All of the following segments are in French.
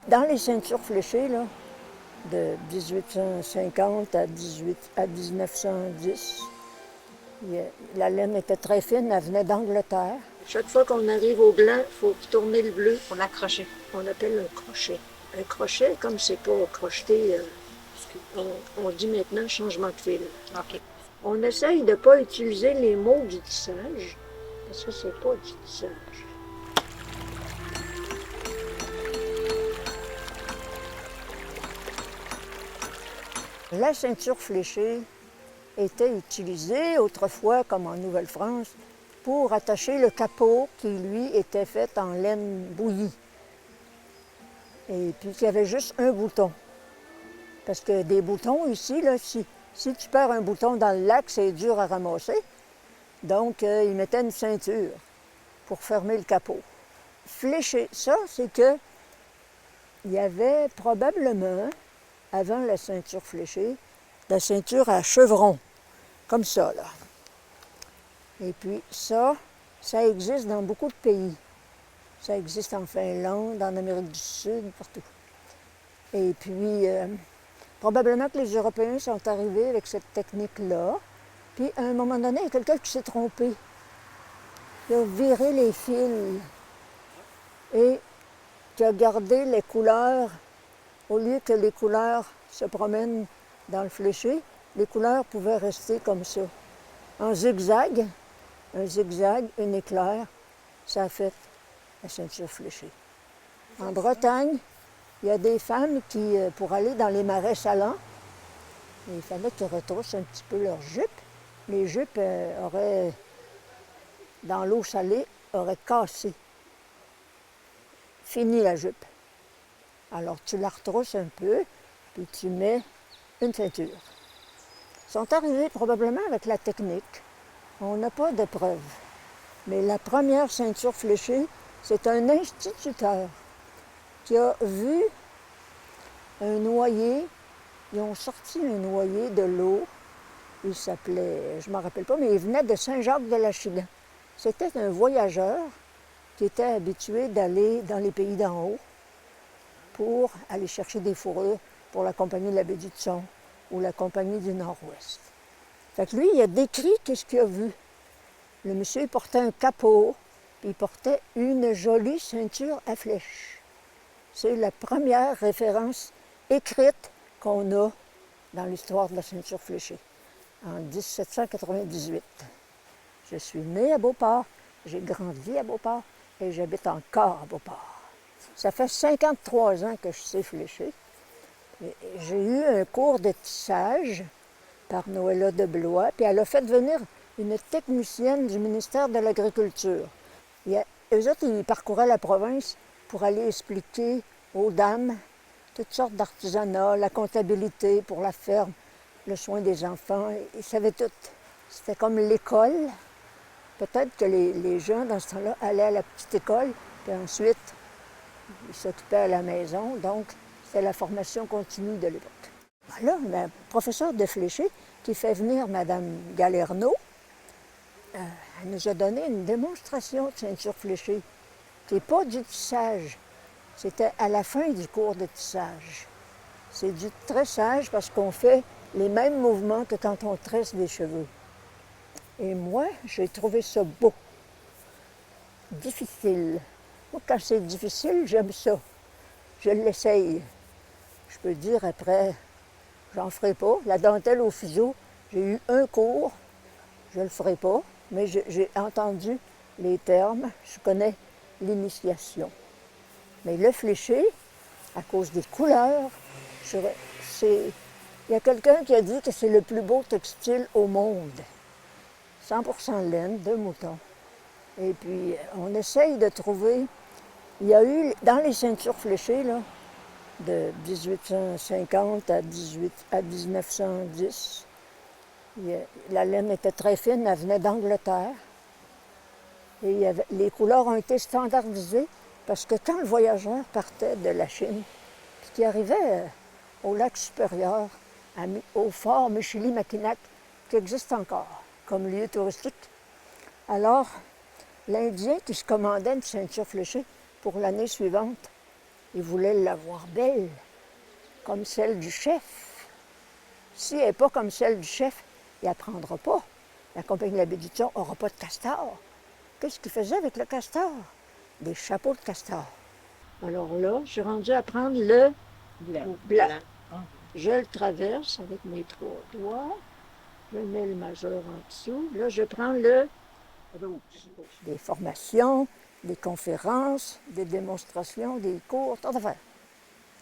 Dans les ceintures fléchées, là, de 1850 à 1910, la laine était très fine, elle venait d'Angleterre. Chaque fois qu'on arrive au blanc, il faut tourner le bleu. Pour l'accrocher. On appelle un crochet. Un crochet, comme c'est pas crocheté, on dit maintenant changement de fil. OK. On essaye de ne pas utiliser les mots du tissage, parce que c'est pas du tissage. La ceinture fléchée était utilisée autrefois, comme en Nouvelle-France, pour attacher le capot qui, lui, était fait en laine bouillie. Et puis qu'il y avait juste un bouton. Parce que des boutons ici, là, si tu perds un bouton dans le lac, c'est dur à ramasser. Donc, ils mettaient une ceinture pour fermer le capot. Fléché, ça, c'est que il y avait probablement, avant la ceinture fléchée, la ceinture à chevron, comme ça, là. Et puis ça existe dans beaucoup de pays. Ça existe en Finlande, en Amérique du Sud, partout. Et puis, probablement que les Européens sont arrivés avec cette technique-là. Puis, à un moment donné, il y a quelqu'un qui s'est trompé. Il a viré les fils et qui a gardé les couleurs. Au lieu que les couleurs se promènent dans le fléché, les couleurs pouvaient rester comme ça. En zigzag, un zigzag, un éclair, ça a fait la ceinture fléchée. En Bretagne, il y a des femmes qui, pour aller dans les marais salants, il fallait qu'ils retroussent un petit peu leurs jupes. Les jupes auraient, dans l'eau salée, auraient cassé. Fini la jupe. Alors tu la retrousses un peu, puis tu mets une ceinture. Ils sont arrivés probablement avec la technique. On n'a pas de preuves. Mais la première ceinture fléchée, c'est un instituteur qui a vu un noyer. Ils ont sorti un noyer de l'eau. Il s'appelait, je ne me rappelle pas, mais il venait de Saint-Jacques-de-Lachine. C'était un voyageur qui était habitué d'aller dans les pays d'en haut pour aller chercher des fourrures pour la Compagnie de la baie du Thon ou la Compagnie du Nord-Ouest. Fait que lui, il a décrit qu'est-ce qu'il a vu. Le monsieur il portait un capot, puis il portait une jolie ceinture à flèches. C'est la première référence écrite qu'on a dans l'histoire de la ceinture fléchée, en 1798. Je suis née à Beauport, j'ai grandi à Beauport et j'habite encore à Beauport. Ça fait 53 ans que je sais flécher. J'ai eu un cours de tissage par Noëlla de Blois, puis elle a fait venir une technicienne du ministère de l'Agriculture. Eux autres, ils parcouraient la province pour aller expliquer aux dames toutes sortes d'artisanat, la comptabilité pour la ferme, le soin des enfants. Ils savaient tout. C'était comme l'école. Peut-être que les gens, dans ce temps-là, allaient à la petite école, puis ensuite, ils s'occupaient à la maison. Donc, c'était la formation continue de l'époque. Là, la professeure de fléché qui fait venir Mme Galerno, elle nous a donné une démonstration de ceinture fléchée, qui n'est pas du tissage. C'était à la fin du cours de tissage. C'est du tressage parce qu'on fait les mêmes mouvements que quand on tresse des cheveux. Et moi, j'ai trouvé ça beau. Difficile. Moi, quand c'est difficile, j'aime ça. Je l'essaye. Je peux dire après, j'en ferai pas. La dentelle au fuseau, j'ai eu un cours, je le ferai pas, mais j'ai entendu les termes, je connais l'initiation. Mais le fléché, à cause des couleurs, il y a quelqu'un qui a dit que c'est le plus beau textile au monde. 100% laine de mouton. Et puis, on essaye de trouver. Il y a eu, dans les ceintures fléchées, là, de 1850 à 1910, la laine était très fine, elle venait d'Angleterre. Et les couleurs ont été standardisées parce que quand le voyageur partait de la Chine, puis qu'il arrivait au lac supérieur, au fort Michilimackinac, qui existe encore comme lieu touristique, alors l'Indien qui se commandait une ceinture fléchée pour l'année suivante Il voulait l'avoir belle, comme celle du chef. Si elle n'est pas comme celle du chef, il n'apprendra pas. La compagnie de la baie du Thon n'aura pas de castor. Qu'est-ce qu'il faisait avec le castor? Des chapeaux de castor. Alors là, je suis rendue à prendre le blanc. Je le traverse avec mes 3 doigts. Je mets le majeur en dessous. Là, je prends le rouge. Des formations, des conférences, des démonstrations, des cours, toutes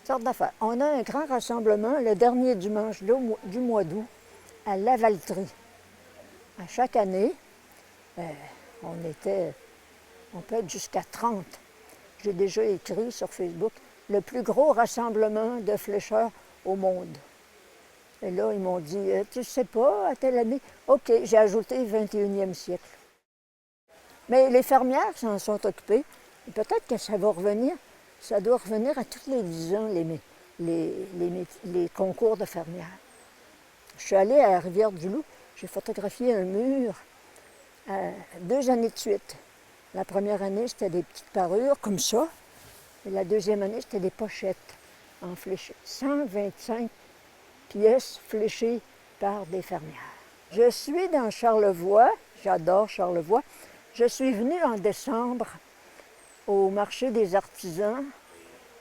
sortes d'affaires. On a un grand rassemblement le dernier dimanche du mois d'août à Lavaltrie. À chaque année, on peut être jusqu'à 30. J'ai déjà écrit sur Facebook le plus gros rassemblement de flécheurs au monde. Et là, ils m'ont dit, tu sais pas, à telle année? OK, j'ai ajouté 21e siècle. Mais les fermières s'en sont occupées. Peut-être que ça va revenir. Ça doit revenir à tous les 10 ans, les concours de fermières. Je suis allée à la Rivière-du-Loup. J'ai photographié un mur 2 années de suite. La première année, c'était des petites parures comme ça. Et la deuxième année, c'était des pochettes en fléché. 125 pièces fléchées par des fermières. Je suis dans Charlevoix. J'adore Charlevoix. Je suis venue en décembre au marché des artisans.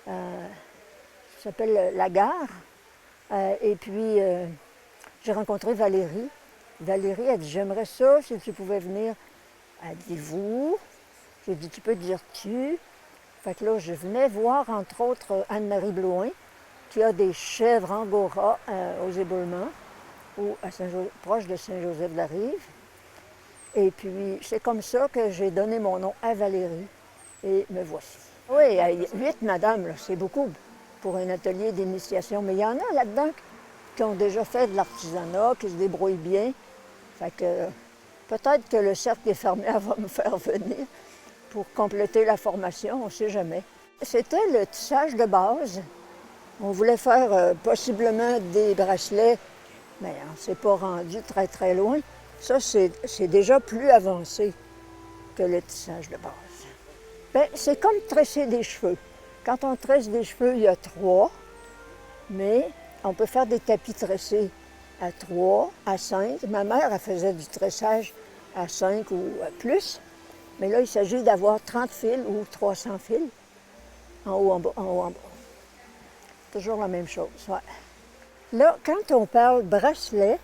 Ça s'appelle La Gare. Et puis, j'ai rencontré Valérie. Valérie a dit, j'aimerais ça si tu pouvais venir. Elle dit, vous? J'ai dit, tu peux dire tu. Fait que là, je venais voir, entre autres, Anne-Marie Blouin, qui a des chèvres angora aux éboulements, ou proche de Saint-Joseph-de-la-Rive. Et puis, c'est comme ça que j'ai donné mon nom à Valérie. Et me voici. Oui, 8 madames, là, c'est beaucoup pour un atelier d'initiation. Mais il y en a là-dedans qui ont déjà fait de l'artisanat, qui se débrouillent bien. Fait que peut-être que le Cercle des fermières va me faire venir pour compléter la formation, on ne sait jamais. C'était le tissage de base. On voulait faire possiblement des bracelets, mais on ne s'est pas rendu très, très loin. Ça, c'est déjà plus avancé que le tissage de base. Bien, c'est comme tresser des cheveux. Quand on tresse des cheveux, il y a 3, mais on peut faire des tapis tressés à 3, à 5. Ma mère, elle faisait du tressage à 5 ou plus. Mais là, il s'agit d'avoir 30 fils ou 300 fils, en haut, en bas, en haut, en bas. Toujours la même chose, ouais. Là, quand on parle bracelet,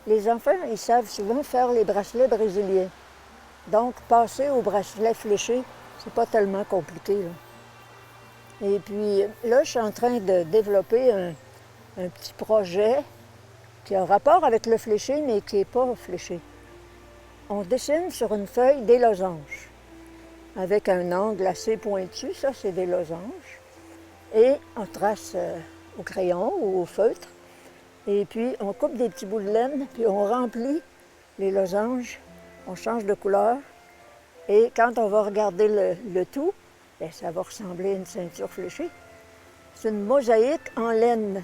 les enfants, ils savent souvent faire les bracelets brésiliens. Donc, passer au bracelet fléché, c'est pas tellement compliqué, là. Et puis, là, je suis en train de développer un petit projet qui a rapport avec le fléché, mais qui n'est pas fléché. On dessine sur une feuille des losanges, avec un angle assez pointu, ça c'est des losanges. Et on trace au crayon ou au feutre, et puis on coupe des petits bouts de laine, puis on remplit les losanges, on change de couleur, et quand on va regarder le tout, bien, ça va ressembler à une ceinture fléchée. C'est une mosaïque en laine,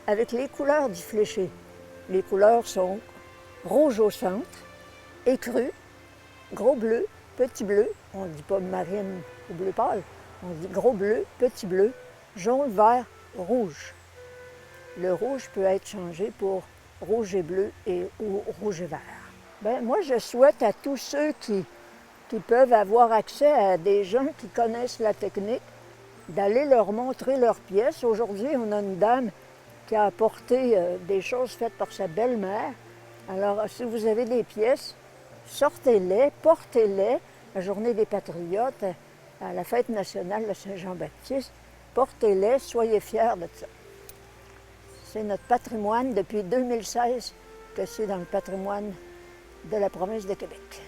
avec les couleurs du fléché. Les couleurs sont rouge au centre, écru, gros bleu, petit bleu, on ne dit pas marine ou bleu pâle, on dit gros bleu, petit bleu, jaune, vert, rouge. Le rouge peut être changé pour rouge et bleu ou rouge et vert. Bien, moi, je souhaite à tous ceux qui peuvent avoir accès à des gens qui connaissent la technique, d'aller leur montrer leurs pièces. Aujourd'hui, on a une dame qui a apporté des choses faites par sa belle-mère. Alors, si vous avez des pièces, sortez-les, portez-les. La Journée des Patriotes, à la fête nationale de Saint-Jean-Baptiste, portez-les, soyez fiers de ça. C'est notre patrimoine depuis 2016 que c'est dans le patrimoine de la province de Québec.